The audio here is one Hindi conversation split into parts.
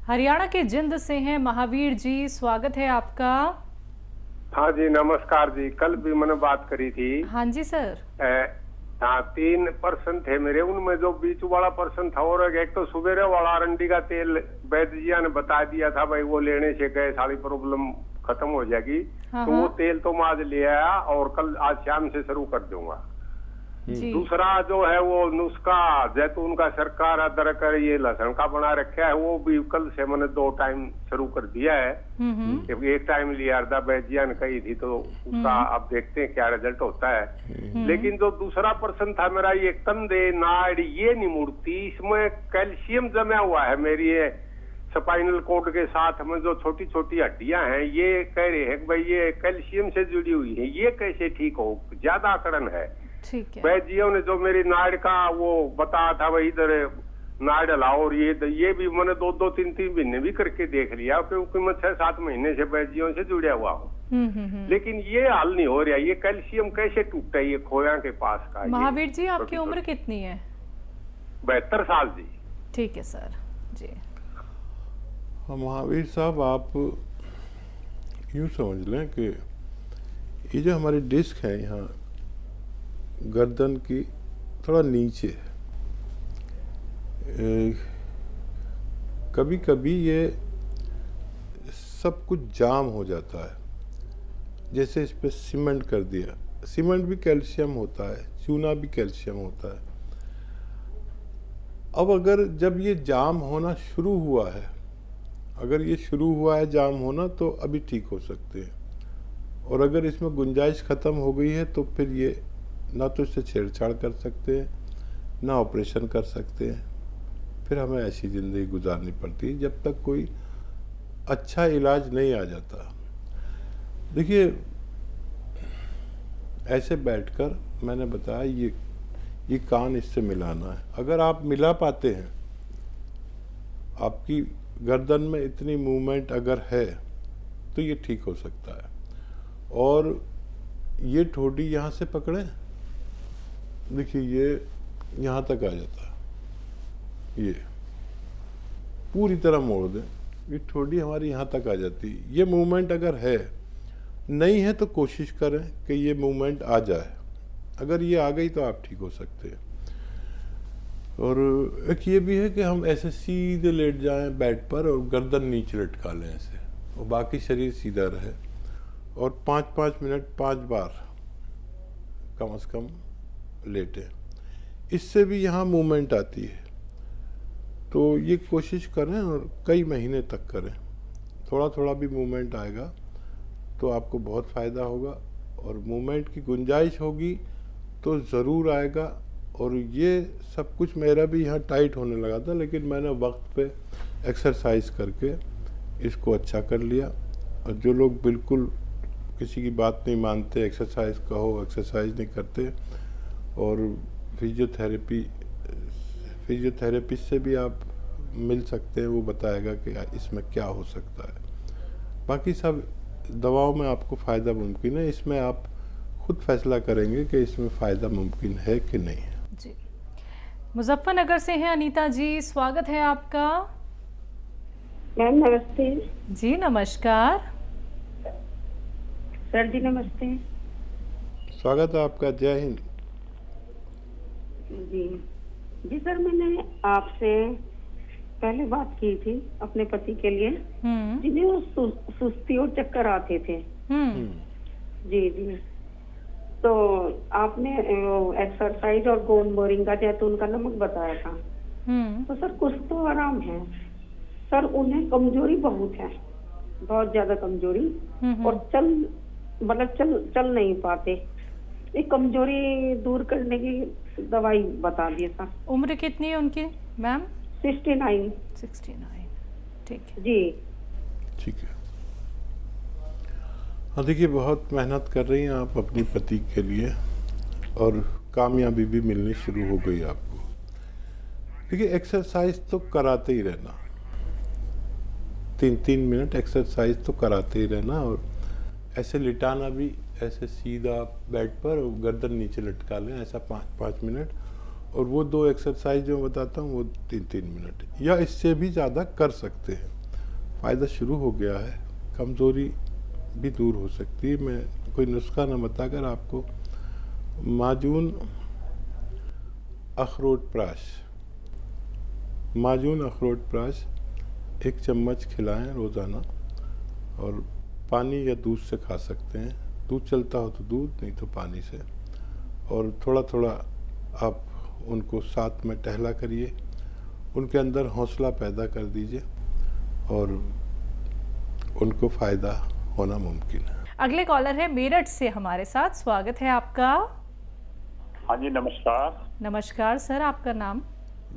हरियाणा के जिंद से हैं महावीर जी, स्वागत है आपका। हाँ जी, नमस्कार जी। कल भी मैंने बात करी थी। हाँ जी सर। हाँ, 3% थे मेरे, उनमें जो बीच वाला पर्सन था और एक तो सुबेरे वाला अरंडी का तेल वैद्य जी ने बता दिया था भाई वो लेने से गैस वाली प्रॉब्लम खत्म हो जाएगी। हाँ तो वो तेल तो मैं आज ले आया और कल आज शाम से शुरू कर दूंगा। जी। दूसरा जो है वो नुस्खा जैतून का सरकार अदरक ये लहसुन का बना रखा है, वो भी कल से मैंने 2 टाइम शुरू कर दिया है। एक टाइम लिया वैद्या ने कही थी, तो उसका अब देखते हैं क्या रिजल्ट होता है। लेकिन जो दूसरा पर्सन था मेरा, ये कंधे नाड़ ये नहीं मुड़ती, इसमें कैल्शियम जमा हुआ है मेरी स्पाइनल कोड के साथ में जो छोटी छोटी हड्डियां हैं, ये कह रहे हैं कि भाई ये कैल्शियम से जुड़ी हुई है, ये कैसे ठीक हो, ज्यादा अकड़न है। ठीक है। वैद्यों ने जो मेरी नाड़ का वो बताया था भाई इधर नाड़ हलाओ, और ये भी मैंने 2-3 महीने भी करके देख लिया, क्योंकि मैं 6-7 महीने से वैद्यों से जुड़ा हुआ हूँ। लेकिन ये हल नहीं हो रहा। ये कैल्शियम कैसे टूटता है ये खोया के पास का। महावीर जी आपकी उम्र कितनी है? 72 साल जी। ठीक है सर जी। महावीर साहब, आप यूँ समझ लें कि ये जो हमारी डिस्क है यहाँ गर्दन की थोड़ा नीचे, कभी कभी ये सब कुछ जाम हो जाता है। जैसे इस पे सीमेंट कर दिया, सीमेंट भी कैल्शियम होता है, चूना भी कैल्शियम होता है। अब अगर जब ये जाम होना शुरू हुआ है, अगर ये शुरू हुआ है जाम होना, तो अभी ठीक हो सकते हैं। और अगर इसमें गुंजाइश ख़त्म हो गई है तो फिर ये ना तो इससे छेड़छाड़ कर सकते हैं, ना ऑपरेशन कर सकते हैं। फिर हमें ऐसी ज़िंदगी गुजारनी पड़ती है जब तक कोई अच्छा इलाज नहीं आ जाता। देखिए, ऐसे बैठकर मैंने बताया ये कान इससे मिलाना है। अगर आप मिला पाते हैं, आपकी गर्दन में इतनी मूवमेंट अगर है तो ये ठीक हो सकता है। और ये ठोडी यहाँ से पकड़ें, देखिए ये यहाँ तक आ जाता है, ये पूरी तरह मोड़ दें, ये ठोडी हमारी यहाँ तक आ जाती है। ये मूवमेंट अगर है, नहीं है तो कोशिश करें कि ये मूवमेंट आ जाए। अगर ये आ गई तो आप ठीक हो सकते हैं। और एक ये भी है कि हम ऐसे सीधे लेट जाएं बेड पर और गर्दन नीचे लटका लें ऐसे, और बाकी शरीर सीधा रहे, और 5-5 मिनट 5 बार कम से कम लेटे। इससे भी यहाँ मूवमेंट आती है। तो ये कोशिश करें और कई महीने तक करें। थोड़ा थोड़ा भी मूवमेंट आएगा तो आपको बहुत फ़ायदा होगा, और मूवमेंट की गुंजाइश होगी तो ज़रूर आएगा। और ये सब कुछ मेरा भी यहाँ टाइट होने लगा था, लेकिन मैंने वक्त पे एक्सरसाइज करके इसको अच्छा कर लिया। और जो लोग बिल्कुल किसी की बात नहीं मानते, एक्सरसाइज कहो एक्सरसाइज नहीं करते, और फिजियोथेरेपिस्ट से भी आप मिल सकते हैं, वो बताएगा कि इसमें क्या हो सकता है। बाकी सब दवाओं में आपको फ़ायदा मुमकिन है, इसमें आप खुद फैसला करेंगे कि इसमें फ़ायदा मुमकिन है कि नहीं है। जी। मुजफ्फरनगर से हैं अनीता जी, स्वागत है आपका। मैम नमस्ते। जी नमस्कार। सर जी नमस्ते। स्वागत है आपका, जय हिंद। जी सर, मैंने आपसे पहले बात की थी अपने पति के लिए, जिन्हें वो सुस्ती और चक्कर आते थे। जी तो आपने एक्सरसाइज और गोंद मोरिंगा जैतून का नमक बताया था। तो सर कुछ तो आराम है सर, उन्हें कमजोरी बहुत है, बहुत ज्यादा कमजोरी, और चल नहीं पाते। ये कमजोरी दूर करने की दवाई बता दिए सर। उम्र कितनी है उनकी मैम? 69। ठीक है जी ठीक है। हाँ, देखिए बहुत मेहनत कर रही हैं आप अपनी पति के लिए, और कामयाबी भी मिलनी शुरू हो गई आपको। देखिए एक्सरसाइज तो कराते ही रहना, 3-3 मिनट एक्सरसाइज तो कराते ही रहना। और ऐसे लिटाना भी, ऐसे सीधा बेड पर गर्दन नीचे लटका लें, ऐसा 5-5 मिनट। और वो 2 एक्सरसाइज जो मैं बताता हूँ वो 3-3 मिनट या इससे भी ज़्यादा कर सकते हैं। फ़ायदा शुरू हो गया है, कमज़ोरी भी दूर हो सकती है। मैं कोई नुस्खा ना बताकर आपको माजून अखरोट प्राश 1 चम्मच खिलाएं रोज़ाना, और पानी या दूध से खा सकते हैं। दूध चलता हो तो दूध, नहीं तो पानी से। और थोड़ा थोड़ा आप उनको साथ में टहला करिए, उनके अंदर हौसला पैदा कर दीजिए और उनको फ़ायदा होना मुमकिन है। अगले कॉलर है मेरठ से हमारे साथ, स्वागत है आपका। हाँ जी, नमस्कार। नमस्कार सर, आपका नाम?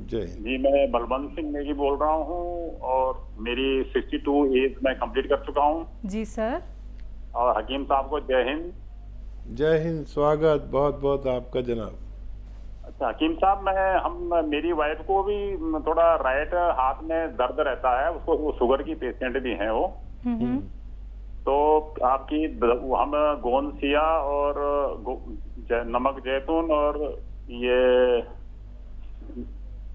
जय जी, मैं बलवंत सिंह नेगी बोल रहा हूँ और मेरी 62 एज मैं कंप्लीट कर चुका हूँ। जी सर। और हकीम साहब को जय हिंद। जय हिंद, स्वागत बहुत बहुत आपका जनाब। अच्छा हकीम साहब, मेरी वाइफ को भी थोड़ा राइट हाथ में दर्द रहता है, उसको वो शुगर की पेशेंट भी हैं वो। तो आपकी हम गोंद सिया और नमक जैतून और ये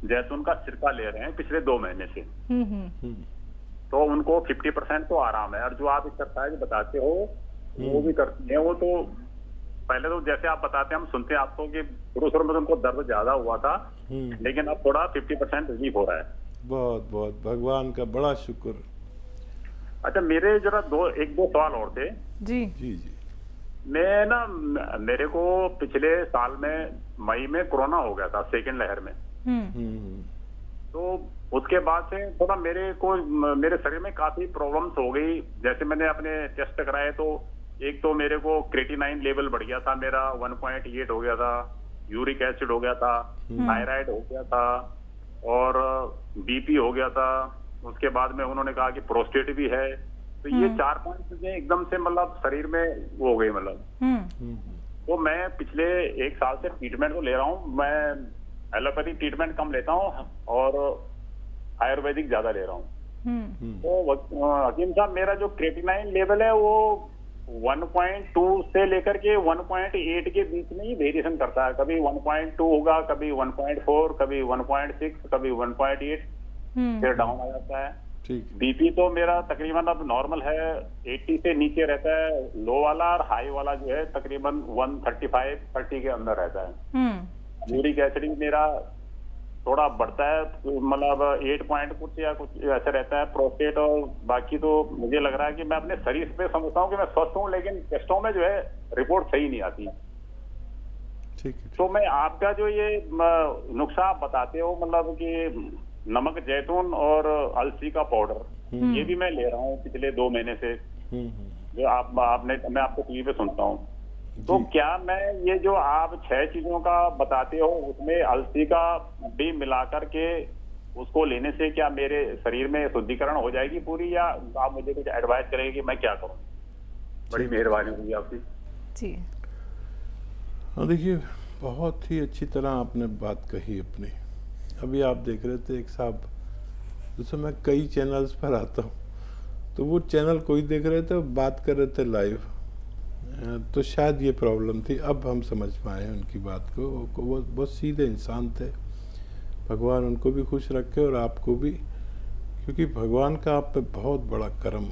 जैतून का सिरका ले रहे हैं पिछले 2 महीने से। तो उनको 50% तो आराम है, और जो आप एक्सरसाइज बताते हो वो भी करते हैं वो। तो पहले तो जैसे आप बताते हैं, हम सुनते हैं आपको कि शुरू में उनको दर्द ज्यादा हुआ था, लेकिन अब थोड़ा 50% रिलीफ हो रहा है। बहुत बहुत भगवान का बड़ा शुक्र। अच्छा, मेरे जरा 1-2 सवाल और थे। जी जी जी। मैं ना, मेरे को पिछले साल में मई में कोरोना हो गया था, सेकेंड लहर में। तो उसके बाद से थोड़ा मेरे शरीर में काफी प्रॉब्लम्स हो गई। जैसे मैंने अपने टेस्ट कराए तो एक तो मेरे को क्रेटिनाइन लेवल बढ़ गया था, मेरा 1.8 हो गया था, यूरिक एसिड हो गया था, थायराइड हो गया था और बीपी हो गया था। उसके बाद में उन्होंने कहा कि प्रोस्टेट भी है। तो ये 4-5 चीजें एकदम से मतलब शरीर में वो हो गई मतलब। तो मैं पिछले 1 साल से ट्रीटमेंट तो ले रहा हूँ। मैं एलोपैथिक ट्रीटमेंट कम लेता हूँ और आयुर्वेदिक ज्यादा ले रहा हूँ। तो हकीम साहब, मेरा जो क्रेटिनाइन लेवल है वो 1.2 से लेकर के 1.8 के बीच में ही वेरिएशन करता है। कभी 1.2 होगा, कभी 1.4, कभी 1.6, कभी 1.8, फिर डाउन आ जाता है। बीपी तो मेरा तकरीबन अब नॉर्मल है, 80 से नीचे रहता है लो वाला, और हाई वाला जो है तकरीबन 135-30 के अंदर रहता है। यूरिक एसिड मेरा थोड़ा बढ़ता है, मतलब 8 पॉइंट कुछ या कुछ ऐसा रहता है। प्रोस्टेट और बाकी तो मुझे लग रहा है कि मैं अपने शरीर पे समझता हूँ कि मैं स्वस्थ हूँ, लेकिन टेस्टों में जो है रिपोर्ट सही नहीं आती। ठीक है। तो मैं आपका जो ये नुस्खा आप बताते हो, मतलब कि नमक जैतून और अलसी का पाउडर, ये भी मैं ले रहा हूँ पिछले 2 महीने से, जो मैं आपको टीवी पे सुनता हूँ। तो क्या मैं ये जो आप 6 चीजों का बताते हो उसमें अलसी का भी मिला करके उसको लेने से क्या मेरे शरीर में शुद्धिकरण हो जाएगी पूरी, या आप मुझे कुछ एडवाइस करेंगे कि मैं क्या करूँ? बड़ी मेहरबानी होगी आपकी। जी हाँ, देखिए बहुत ही अच्छी तरह आपने बात कही अपनी। अभी आप देख रहे थे एक साहब, जैसे मैं कई चैनल्स पर आता हूँ तो वो चैनल कोई देख रहे थे, बात कर रहे थे लाइव, तो शायद ये प्रॉब्लम थी। अब हम समझ पाए उनकी बात को। वो बहुत सीधे इंसान थे, भगवान उनको भी खुश रखे और आपको भी, क्योंकि भगवान का आप पे बहुत बड़ा करम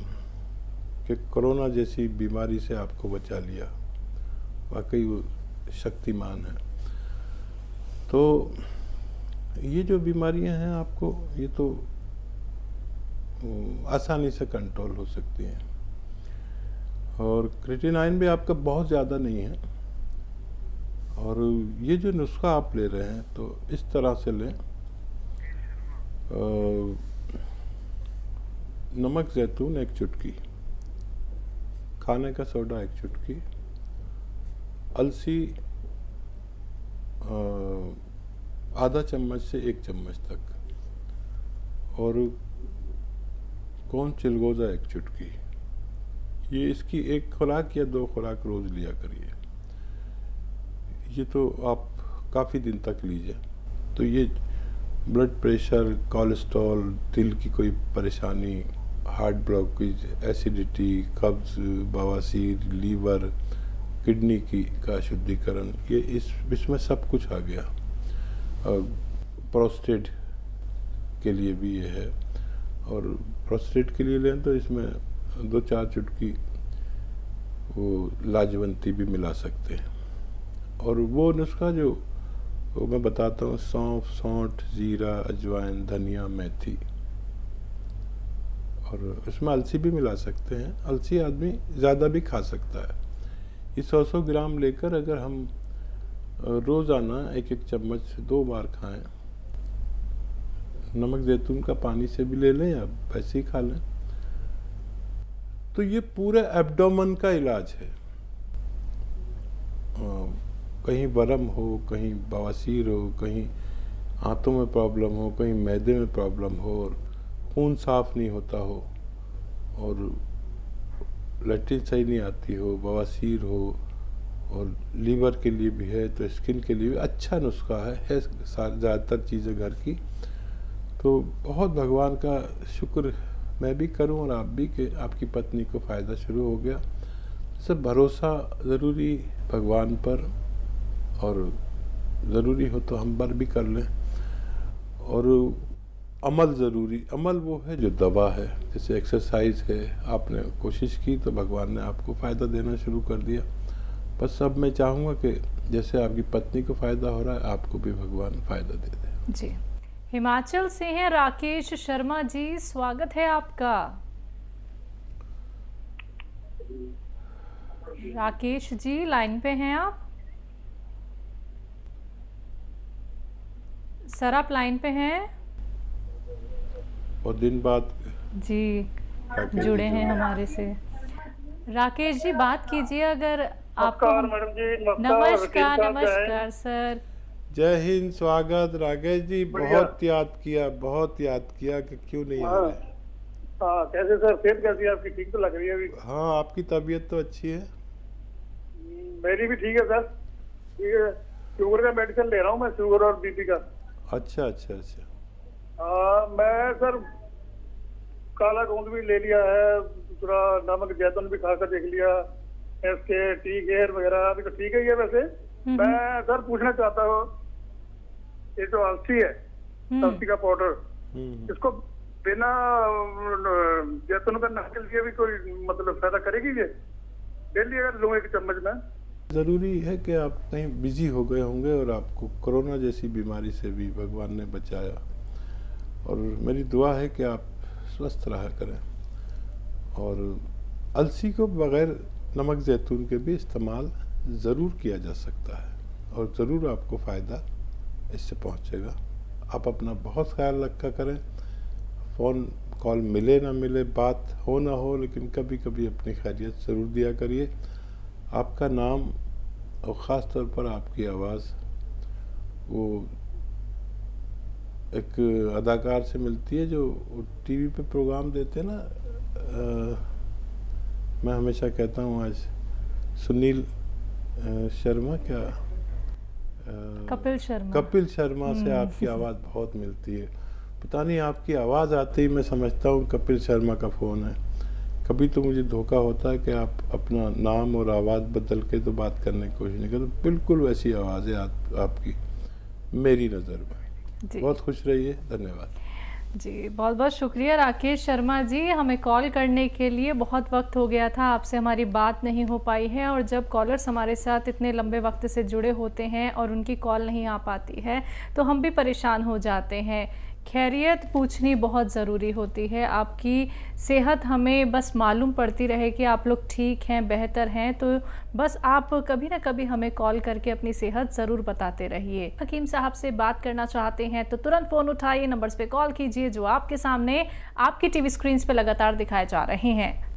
कि कोरोना जैसी बीमारी से आपको बचा लिया। वाकई वो शक्तिमान है। तो ये जो बीमारियां हैं आपको, ये तो आसानी से कंट्रोल हो सकती हैं। और क्रेटिनाइन भी आपका बहुत ज़्यादा नहीं है। और ये जो नुस्खा आप ले रहे हैं तो इस तरह से लें, नमक जैतून 1 चुटकी, खाने का सोडा 1 चुटकी, अलसी आधा चम्मच से 1 चम्मच तक, और कौन चिलगोज़ा 1 चुटकी। ये इसकी 1 खुराक या 2 खुराक रोज़ लिया करिए। ये तो आप काफ़ी दिन तक लीजिए। तो ये ब्लड प्रेशर, कोलेस्ट्रॉल, दिल की कोई परेशानी, हार्ट ब्लॉकेज, एसिडिटी, कब्ज़, बवासीर, लीवर, किडनी का शुद्धिकरण, ये इसमें सब कुछ आ गया। प्रोस्टेट के लिए भी ये है। और प्रोस्टेट के लिए लें तो इसमें 2-4 चुटकी वो लाजवंती भी मिला सकते हैं। और वो नुस्खा जो वो मैं बताता हूँ, सौंफ, सौंठ, जीरा, अजवाइन, धनिया, मेथी, और इसमें अलसी भी मिला सकते हैं। अलसी आदमी ज़्यादा भी खा सकता है। ये 100-100 ग्राम लेकर अगर हम रोज़ाना 1-1 चम्मच 2 बार खाएं, नमक जैतून का पानी से भी ले लें या वैसे ही खा लें, तो ये पूरे एब्डोमेन का इलाज है। कहीं वर्म हो, कहीं बवासीर हो, कहीं आंतों में प्रॉब्लम हो, कहीं मैदे में प्रॉब्लम हो, और खून साफ नहीं होता हो, और लैट्रिन सही नहीं आती हो, बवासीर हो, और लीवर के लिए भी है, तो स्किन के लिए भी अच्छा नुस्खा है ज़्यादातर चीज़ें घर की। तो बहुत भगवान का शुक्र मैं भी करूं और आप भी कि आपकी पत्नी को फ़ायदा शुरू हो गया। सब भरोसा ज़रूरी भगवान पर, और ज़रूरी हो तो हम पर भी कर लें, और अमल ज़रूरी। अमल वो है जो दवा है, जैसे एक्सरसाइज है, आपने कोशिश की तो भगवान ने आपको फ़ायदा देना शुरू कर दिया। बस अब मैं चाहूँगा कि जैसे आपकी पत्नी को फ़ायदा हो रहा है, आपको भी भगवान फ़ायदा दे दे। जी। हिमाचल से हैं राकेश शर्मा जी, स्वागत है आपका। राकेश जी लाइन पे हैं आप? सर आप लाइन पे हैं? और दिन बाद जी जुड़े हैं हमारे से। राकेश जी बात कीजिए अगर आपको। मैडम जी, नमस्कार नमस्कार सर। जय हिंद, स्वागत। राकेश जी बहुत याद किया कि क्यों नहीं आ रहे। हाँ, कैसे सर, सेहत कैसी है आपकी? ठीक तो लग रही है अभी? हाँ, आपकी तबीयत तो अच्छी है। मेरी भी ठीक है सर। ये शुगर का मेडिसिन ले रहा हूँ मैं, शुगर और बीपी का। अच्छा अच्छा अच्छा। मैं सर काला गोंद भी ले लिया है, दूसरा नमक जैतून भी खाकर देख लिया, इसके टी केयर वगैरह अभी तो ठीक है। ये वैसे मैं सर पूछना चाहता हूँ, ये जो अलसी है, अलसी का पाउडर, इसको बिना जैतून का नमक के लिए भी कोई मतलब फायदा करेगी ये? डेली अगर लूँ 1 चम्मच में? ज़रूरी है कि आप कहीं बिजी हो गए होंगे और आपको कोरोना जैसी बीमारी से भी भगवान ने बचाया, और मेरी दुआ है कि आप स्वस्थ रहा करें। और अलसी को बग़ैर नमक जैतून के भी इस्तेमाल ज़रूर किया जा सकता है, और ज़रूर आपको फ़ायदा इससे पहुंचेगा। आप अपना बहुत ख्याल रखा करें। फ़ोन कॉल मिले ना मिले, बात हो ना हो, लेकिन कभी कभी अपनी खैरियत ज़रूर दिया करिए। आपका नाम और ख़ास तौर पर आपकी आवाज़ वो एक अदाकार से मिलती है जो टीवी पे प्रोग्राम देते हैं ना। मैं हमेशा कहता हूँ आज सुनील शर्मा, क्या कपिल शर्मा से आपकी आवाज़ बहुत मिलती है। पता नहीं, आपकी आवाज़ आते ही मैं समझता हूँ कपिल शर्मा का फ़ोन है। कभी तो मुझे धोखा होता है कि आप अपना नाम और आवाज़ बदल के तो बात करने की कोशिश नहीं करते। बिल्कुल वैसी आवाज़ है आपकी मेरी नज़र में। बहुत खुश रहिए, धन्यवाद जी। बहुत बहुत शुक्रिया राकेश शर्मा जी, हमें कॉल करने के लिए। बहुत वक्त हो गया था, आपसे हमारी बात नहीं हो पाई है, और जब कॉलर्स हमारे साथ इतने लंबे वक्त से जुड़े होते हैं और उनकी कॉल नहीं आ पाती है तो हम भी परेशान हो जाते हैं। खैरियत पूछनी बहुत ज़रूरी होती है। आपकी सेहत हमें बस मालूम पड़ती रहे कि आप लोग ठीक हैं, बेहतर हैं, तो बस आप कभी ना कभी हमें कॉल करके अपनी सेहत ज़रूर बताते रहिए। हकीम साहब से बात करना चाहते हैं तो तुरंत फ़ोन उठाइए, नंबर्स पे कॉल कीजिए जो आपके सामने आपकी टीवी स्क्रीन पे लगातार दिखाए जा रहे हैं।